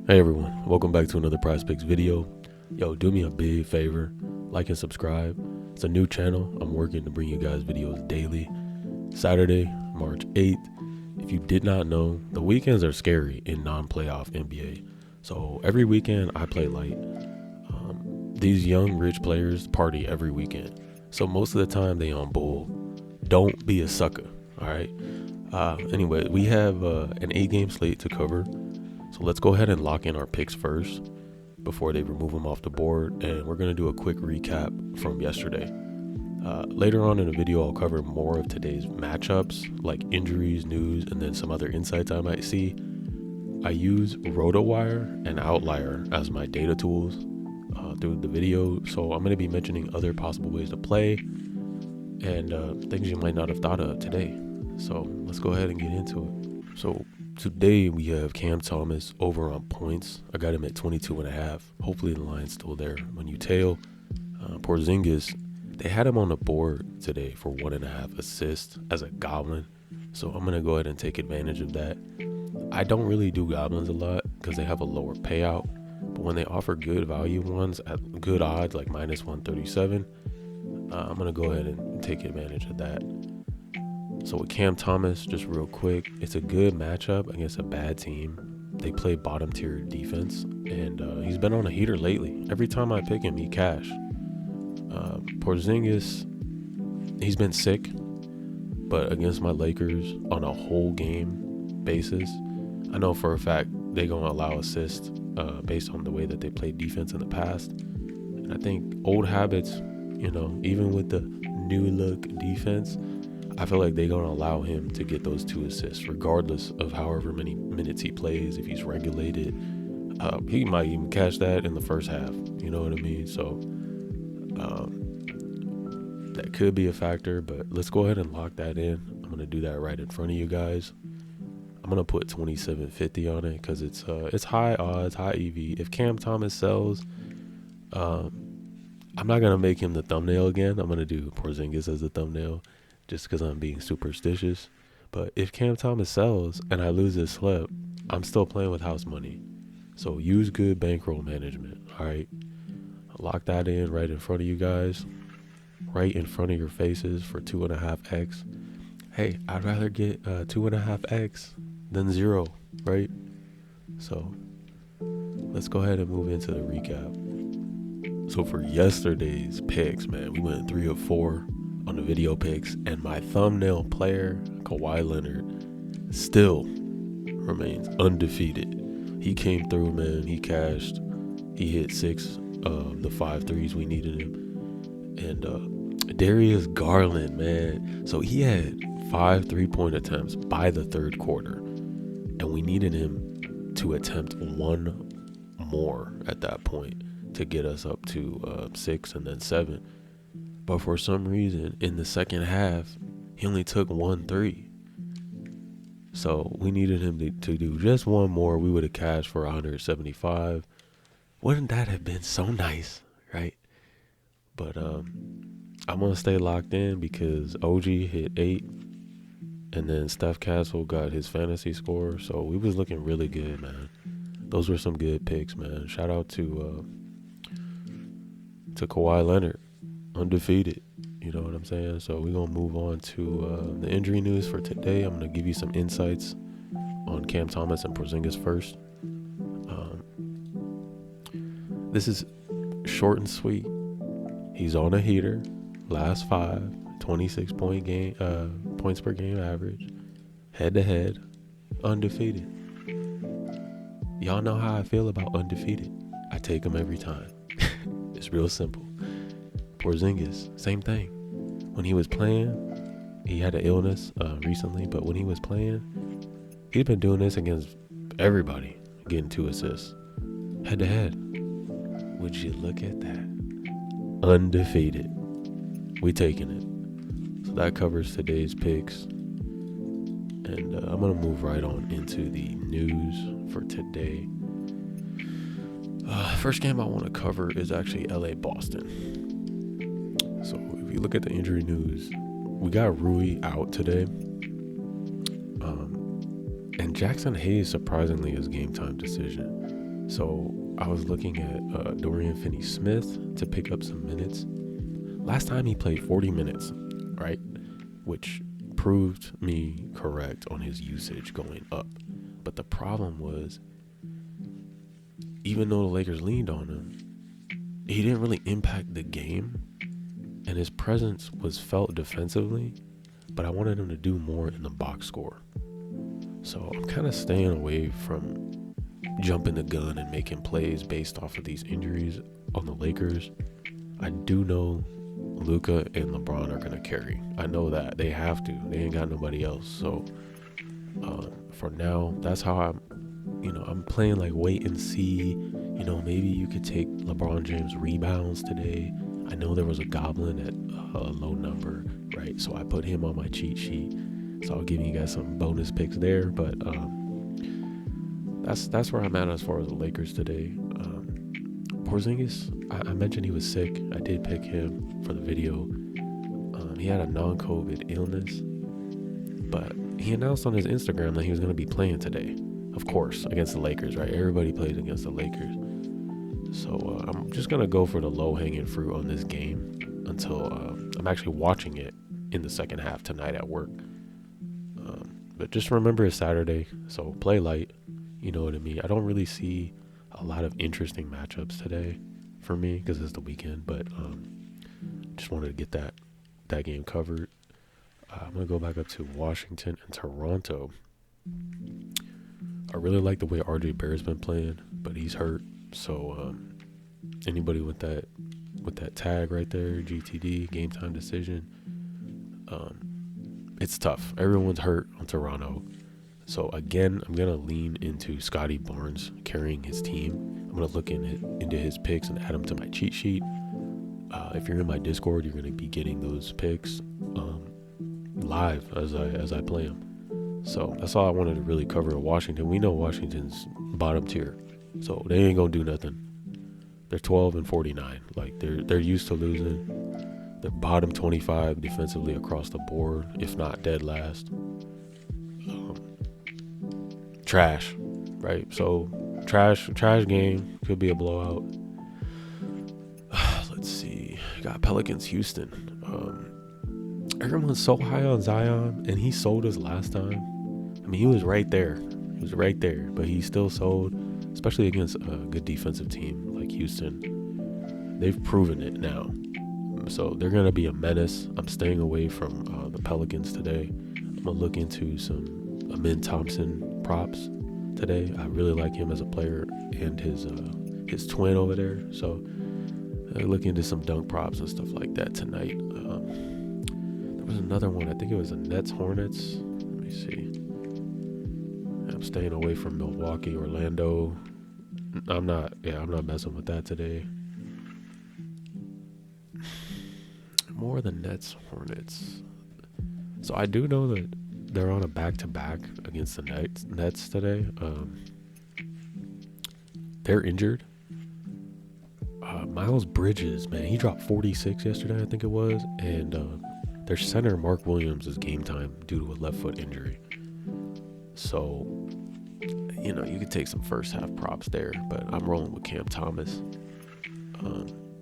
Hey everyone, welcome back to another PrizePicks video. Yo, do me a big favor, like and subscribe. It's a new channel. I'm working to bring you guys videos daily. Saturday, March 8th. If you did not know, the weekends are scary in non-playoff NBA. So every weekend I play light. These young rich players party every weekend. So most of the time they on bull. Don't be a sucker, all right? Anyway, we have an 8-game slate to cover. So let's go ahead and lock in our picks first before they remove them off the board. And we're going to do a quick recap from yesterday. Later on in the video, I'll cover more of today's matchups, like injuries, news, and then some other insights I might see. I use RotoWire and Outlier as my data tools through the video. So I'm going to be mentioning other possible ways to play and things you might not have thought of today. So let's go ahead and get into it. So today we have Cam Thomas over on points. I got him at 22.5. Hopefully the line's still there. When you tail, Porzingis, they had him on the board today for 1.5 assists as a goblin. So I'm going to go ahead and take advantage of that. I don't really do goblins a lot because they have a lower payout. But when they offer good value ones at good odds, like minus 137, I'm going to go ahead and take advantage of that. So with Cam Thomas, just real quick, it's a good matchup against a bad team. They play bottom tier defense, and he's been on a heater lately. Every time I pick him, he cash. Porzingis, he's been sick, but against my Lakers on a whole game basis, I know for a fact they're going to allow assists based on the way that they played defense in the past. And I think old habits, even with the new look defense, I feel like they're going to allow him to get those 2 assists, regardless of however many minutes he plays. If he's regulated, he might even catch that in the first half. You know what I mean? So that could be a factor, but let's go ahead and lock that in. I'm going to do that right in front of you guys. I'm going to put 27.50 on it because it's high odds, high EV. If Cam Thomas sells, I'm not going to make him the thumbnail again. I'm going to do Porzingis as the thumbnail, just because I'm being superstitious. But if Cam Thomas sells and I lose this slip, I'm still playing with house money. So use good bankroll management, all right? Lock that in right in front of you guys, right in front of your faces for 2.5x. Hey, I'd rather get 2.5x than 0, right? So let's go ahead and move into the recap. So for yesterday's picks, man, we went 3 of 4 on the video picks, and my thumbnail player, Kawhi Leonard, still remains undefeated. He came through, man. He cashed. He hit 6 of the 5 threes we needed him. And Darius Garland, man. So he had 5 3-point attempts by the third quarter, and we needed him to attempt 1 more at that point to get us up to 6 and then 7. But for some reason, in the second half, he only took 1 3. So we needed him to do just 1 more. We would have cashed for 175. Wouldn't that have been so nice, right? But I'm going to stay locked in because OG hit 8. And then Steph Castle got his fantasy score. So we was looking really good, man. Those were some good picks, man. Shout out to Kawhi Leonard. Undefeated, you know what I'm saying? So we're gonna move on to the injury news for today. I'm gonna give you some insights on Cam Thomas and Porzingis first. This is short and sweet. He's on a heater. Last 5, 26 points per game average, head to head, undefeated. Y'all know how I feel about undefeated. I take them every time. It's real simple. Porzingis, same thing. When he was playing, he had an illness recently, but when he was playing, he'd been doing this against everybody, getting 2 assists. Head to head. Would you look at that? Undefeated. We taking it. So that covers today's picks. And I'm going to move right on into the news for today. First game I want to cover is actually LA-Boston. So if you look at the injury news, we got Rui out today. And Jackson Hayes surprisingly is game time decision. So I was looking at Dorian Finney-Smith to pick up some minutes. Last time he played 40 minutes, right? Which proved me correct on his usage going up. But the problem was, even though the Lakers leaned on him, he didn't really impact the game, and his presence was felt defensively, but I wanted him to do more in the box score. So I'm kind of staying away from jumping the gun and making plays based off of these injuries on the Lakers. I do know Luka and LeBron are going to carry. I know that. They have to. They ain't got nobody else. So for now, that's how I'm playing like wait and see. Maybe you could take LeBron James rebounds today. I know there was a goblin at a low number, right? So I put him on my cheat sheet. So I'll give you guys some bonus picks there. But that's where I'm at as far as the Lakers today. Porzingis, I mentioned he was sick. I did pick him for the video. He had a non-COVID illness, but he announced on his Instagram that he was going to be playing today. Of course, against the Lakers, right? Everybody plays against the Lakers. So I'm just going to go for the low-hanging fruit on this game until I'm actually watching it in the second half tonight at work. But just remember it's Saturday, so play light. You know what I mean? I don't really see a lot of interesting matchups today for me because it's the weekend, but just wanted to get that game covered. I'm going to go back up to Washington and Toronto. I really like the way RJ Barrett's been playing, but he's hurt. So anybody with that tag right there, GTD, game time decision, it's tough. Everyone's hurt on Toronto. So again, I'm going to lean into Scotty Barnes carrying his team. I'm going to look into his picks and add them to my cheat sheet. If you're in my Discord, you're going to be getting those picks live as I play them. So that's all I wanted to really cover in Washington. We know Washington's bottom tier, so they ain't going to do nothing. They're 12-49. Like they're used to losing. They're bottom 25 defensively across the board, if not dead last. Trash, right? So trash game, could be a blowout. Let's see. Got Pelicans Houston. Everyone's so high on Zion, and he sold us last time. I mean, he was right there. But he still sold, especially against a good defensive team like Houston. They've proven it now. So they're going to be a menace. I'm staying away from the Pelicans today. I'm going to look into some Amin Thompson props today. I really like him as a player and his twin over there. So I look into some dunk props and stuff like that tonight. There was another one. I think it was the Nets Hornets. Let me see. I'm staying away from Milwaukee, Orlando. I'm not messing with that today. More than Nets Hornets. So I do know that they're on a back-to-back against the Nets today. They're injured. Miles Bridges, man, he dropped 46 yesterday, I think it was, and their center Mark Williams is game time due to a left foot injury. So, you could take some first half props there, but I'm rolling with Cam Thomas.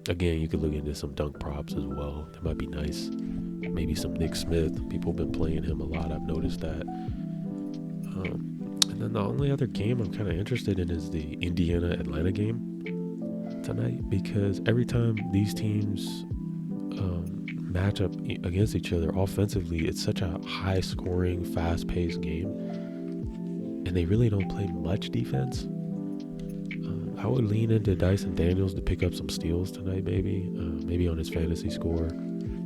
Again, you could look into some dunk props as well. That might be nice. Maybe some Nick Smith. People have been playing him a lot. I've noticed that. And then the only other game I'm kind of interested in is the Indiana-Atlanta game tonight, because every time these teams match up against each other offensively, it's such a high-scoring, fast-paced game, and they really don't play much defense. I would lean into Dyson Daniels to pick up some steals tonight, maybe on his fantasy score.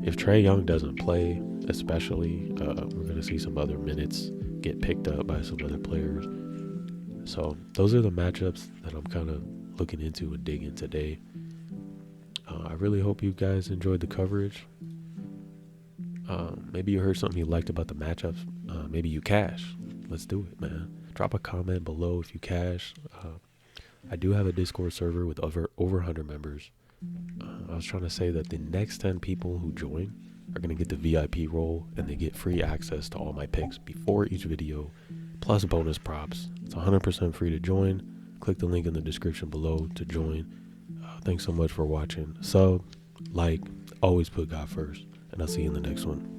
If Trae Young doesn't play, especially, we're going to see some other minutes get picked up by some other players. So those are the matchups that I'm kind of looking into and digging today. I really hope you guys enjoyed the coverage. Maybe you heard something you liked about the matchups. Maybe you cash. Let's do it, man. Drop a comment below if you cash. I do have a Discord server with over 100 members. I was trying to say that the next 10 people who join are going to get the VIP role, and they get free access to all my picks before each video, plus bonus props. It's 100% free to join. Click the link in the description below to join. Thanks so much for watching. Always put God first, and I'll see you in the next one.